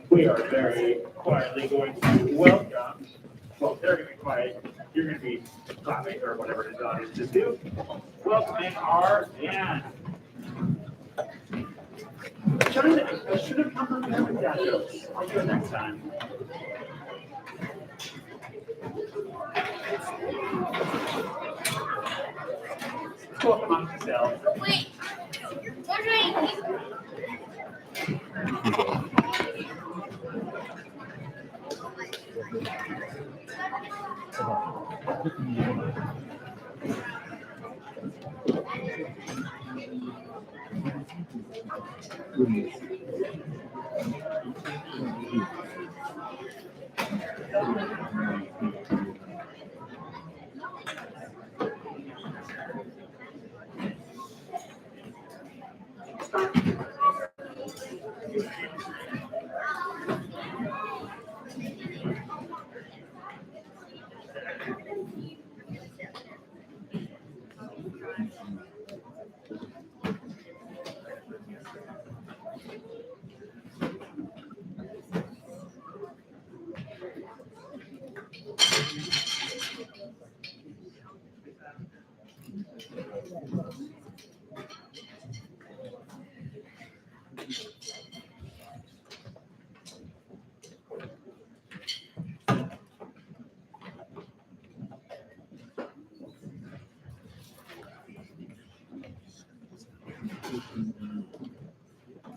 We are very quietly going to welcome, well, they're going to be quiet, you're going to be clapping or whatever his audience just do. Welcoming our band. I should have come prepared with that jokes. I'll do it next time. Welcome on yourself. Wait, what's right?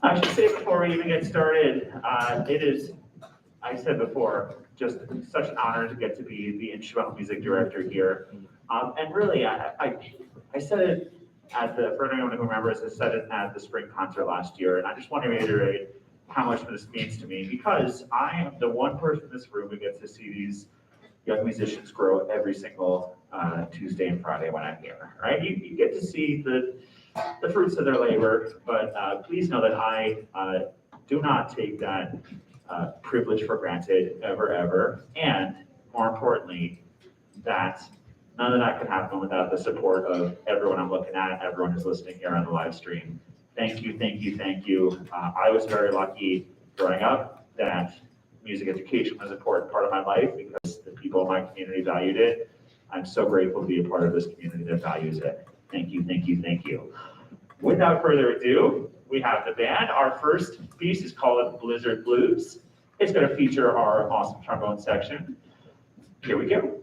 I should say before we even get started, it is, I said before, just such an honor to get to be the instrumental music director here. And really, I said it for anyone who remembers, I said it at the spring concert last year, and I just want to reiterate how much this means to me, because I am the one person in this room who gets to see these young musicians grow every single Tuesday and Friday when I'm here, right? You get to see the fruits of their labor, but please know that I do not take that privilege for granted ever, and more importantly, that none of that could happen without the support of everyone I'm looking at, everyone who's listening here on the live stream. Thank you, thank you, thank you. I was very lucky growing up that music education was an important part of my life because the people in my community valued it. I'm so grateful to be a part of this community that values it. Thank you, thank you, thank you. Without further ado, we have the band. Our first piece is called Blizzard Blues. It's going to feature our awesome trombone section. Here we go.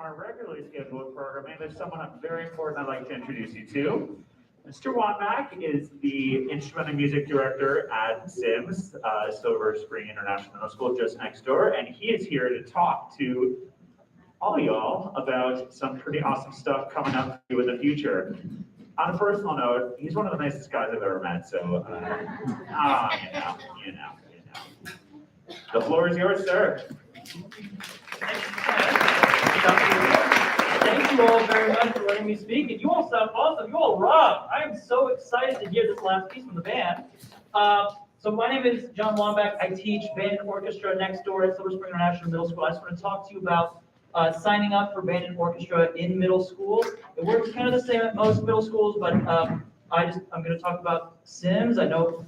from our regularly scheduled programming, there's someone very important I'd like to introduce you to. Mr. Wambach is the instrument and music director at SCES, Silver Spring International Middle School, just next door, and he is here to talk to all y'all about some pretty awesome stuff coming up for you in the future. On a personal note, he's one of the nicest guys I've ever met, so, you know. The floor is yours, sir. Thank you all very much for letting me speak, and you all sound awesome. You all rock. I am so excited to hear this last piece from the band. So my name is John Wambach. I teach band and orchestra next door at Silver Spring International Middle School. I just want to talk to you about signing up for band and orchestra in middle school. It works kind of the same at most middle schools, but I'm going to talk about SCES. I know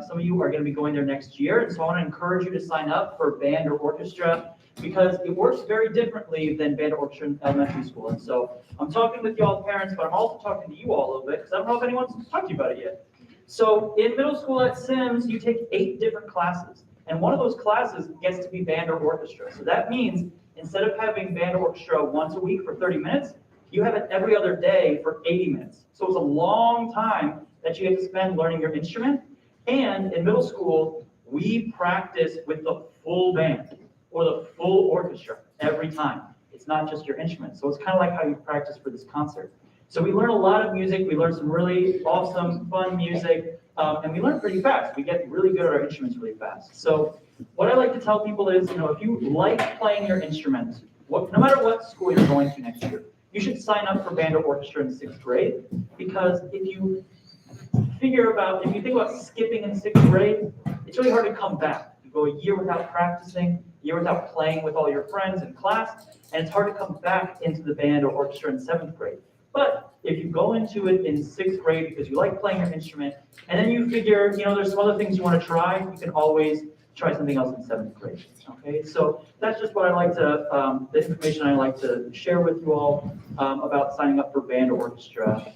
some of you are going to be going there next year, and so I want to encourage you to sign up for band or orchestra because it works very differently than band or orchestra in elementary school. And so I'm talking with y'all parents, but I'm also talking to you all a little bit because I don't know if anyone's talked to you about it yet. So in middle school at SCES, you take 8 different classes, and one of those classes gets to be band or orchestra. So that means instead of having band or orchestra once a week for 30 minutes, you have it every other day for 80 minutes. So it's a long time that you get to spend learning your instrument. And in middle school, we practice with the full band or the full orchestra every time. It's not just your instrument. So it's kind of like how you practice for this concert. So we learn a lot of music. We learn some really awesome, fun music. And we learn pretty fast. We get really good at our instruments really fast. So what I like to tell people is, if you like playing your instrument, no matter what school you're going to next year, you should sign up for band or orchestra in 6th grade, because if you think about skipping in 6th grade, it's really hard to come back. You go a year without practicing, a year without playing with all your friends in class, and it's hard to come back into the band or orchestra in 7th grade. But if you go into it in 6th grade because you like playing your instrument, and then you figure, there's some other things you want to try, you can always try something else in 7th grade. Okay, so that's just what I like to, the information I like to share with you all about signing up for band or orchestra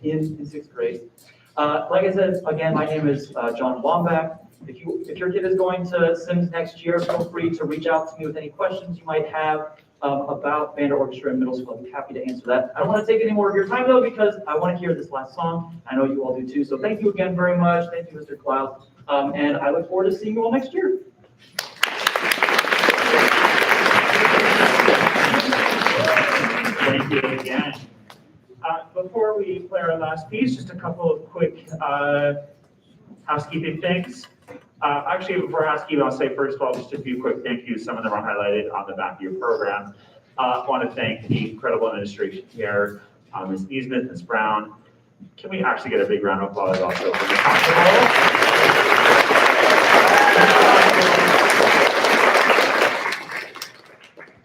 in 6th grade. Like I said, again, my name is John Wambach. If your kid is going to SCES next year, feel free to reach out to me with any questions you might have about band or orchestra in middle school. I'd be happy to answer that. I don't want to take any more of your time though, because I want to hear this last song. I know you all do too. So thank you again very much. Thank you, Mr. Cloud. And I look forward to seeing you all next year. Thank you again. Before we play our last piece, just a couple of quick housekeeping things. Actually, before housekeeping, I'll say first of all, just a few quick thank yous. Some of them are highlighted on the back of your program. I want to thank the incredible administration here, Ms. Neesmith, Ms. Brown. Can we actually get a big round of applause also for the constable?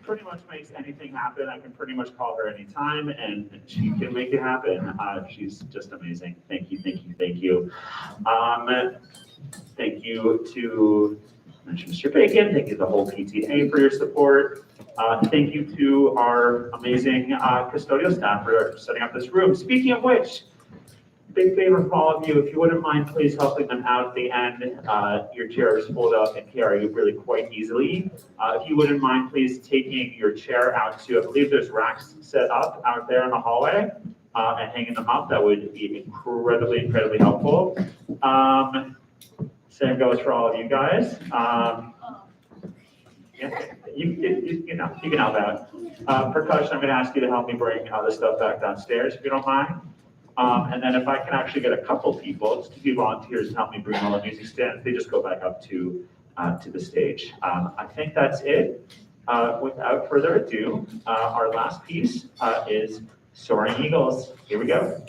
Pretty much makes anything happen. I can pretty much call her anytime and she can make it happen. She's just amazing. Thank you, thank you, thank you. Thank you to Mr. Bacon. Thank you to the whole PTA for your support. Thank you to our amazing custodial staff for setting up this room. Speaking of which, big favor from all of you, if you wouldn't mind please helping them out at the end. Your chairs fold up and carry really quite easily. If you wouldn't mind please taking your chair out to, I believe there's racks set up out there in the hallway, and hanging them up. That would be incredibly helpful. Same goes for all of you guys. Yeah, you can help out. Percussion, I'm going to ask you to help me bring the stuff back downstairs if you don't mind. And then if I can actually get a couple people, just a few volunteers to help me bring all the music stands, they just go back up to the stage. I think that's it. Without further ado, our last piece is Soaring Eagles. Here we go.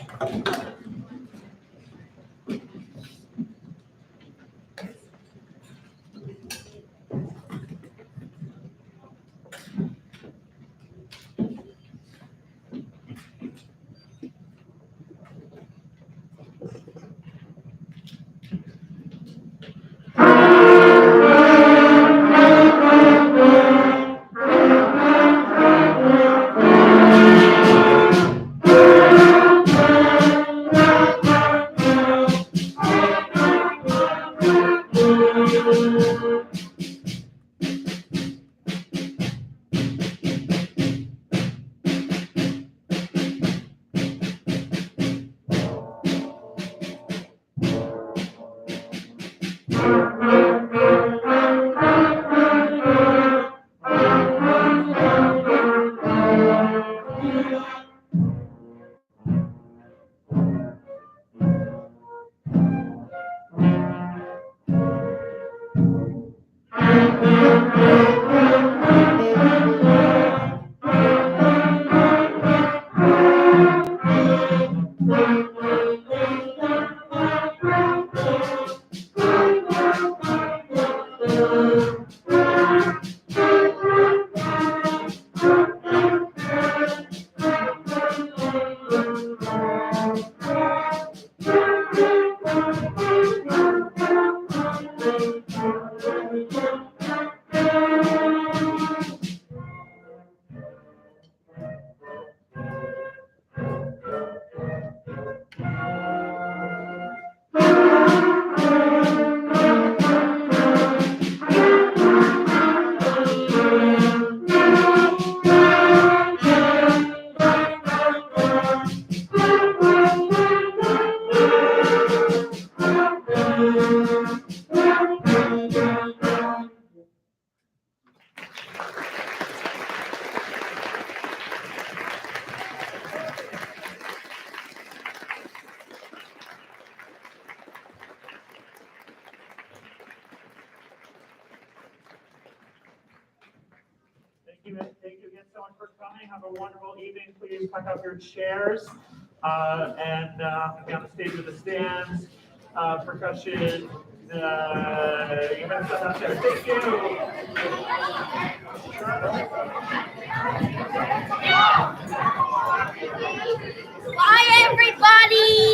Thank you again so much for coming. Have a wonderful evening. Please pack up your chairs. And be on the stage with the stands, percussion. You have stuff out there. Thank you. Bye, everybody.